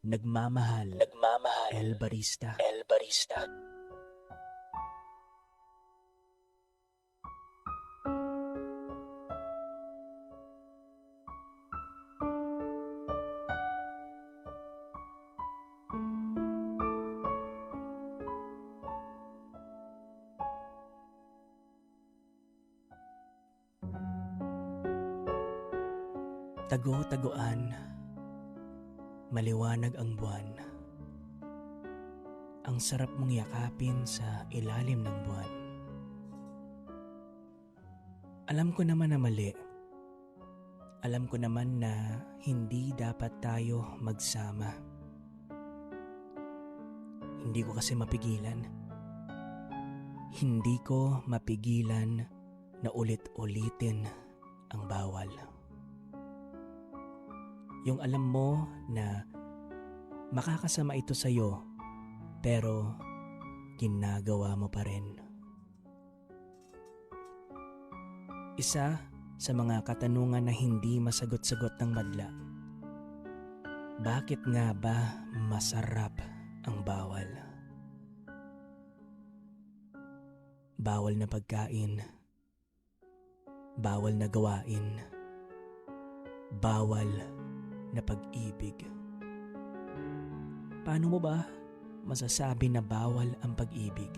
Nagmamahal, El Barista. El Barista. Tago-taguan, maliwanag ang buwan. Ang sarap mong yakapin sa ilalim ng buwan. Alam ko naman na mali. Alam ko naman na hindi dapat tayo magsama. Hindi ko kasi mapigilan. Hindi ko mapigilan na ulit-ulitin ang bawal. Yung alam mo na makakasama ito sa'yo, pero ginagawa mo pa rin. Isa sa mga katanungan na hindi masagot-sagot ng madla. Bakit nga ba masarap ang bawal? Bawal na pagkain. Bawal na gawain. Bawal na pag-ibig. Paano mo ba masasabi na bawal ang pag-ibig?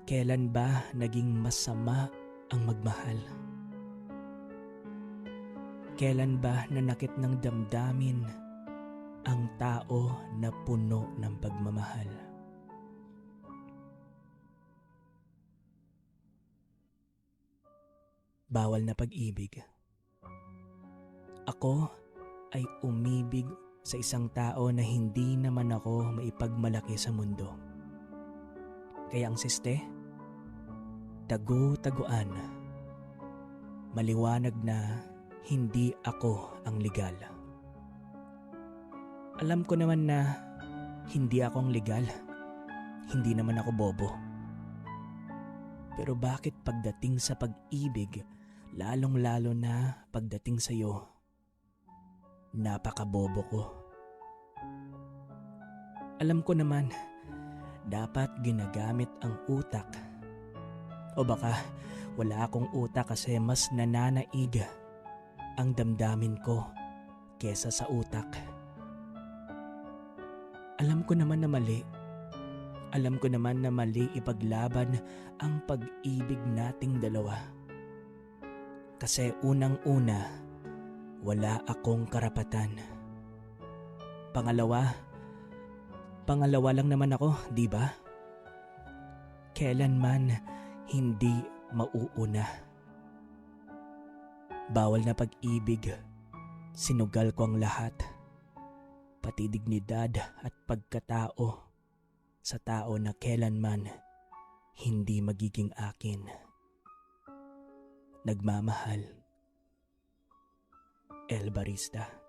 Kailan ba naging masama ang magmahal? Kailan ba nanakit ng damdamin ang tao na puno ng pagmamahal? Bawal na pag-ibig. Ako ay umibig sa isang tao na hindi naman ako maipagmalaki sa mundo. Kaya ang siste, tago-taguan, maliwanag na hindi ako ang legal. Alam ko naman na hindi ako ang legal, hindi naman ako bobo. Pero bakit pagdating sa pag-ibig, lalong-lalo na pagdating sa iyo, napakabobo ko. Alam ko naman, dapat ginagamit ang utak. O baka wala akong utak kasi mas nananaig ang damdamin ko kesa sa utak. Alam ko naman na mali. Alam ko naman na mali ipaglaban ang pag-ibig nating dalawa. Kasi unang-una, wala akong karapatan. Pangalawa lang naman ako, di ba? Kailanman hindi mauuna. Bawal na pag-ibig, sinugal ko ang lahat, pati dignidad at pagkatao sa tao na kailanman hindi magiging akin. Nagmamahal, El Barista.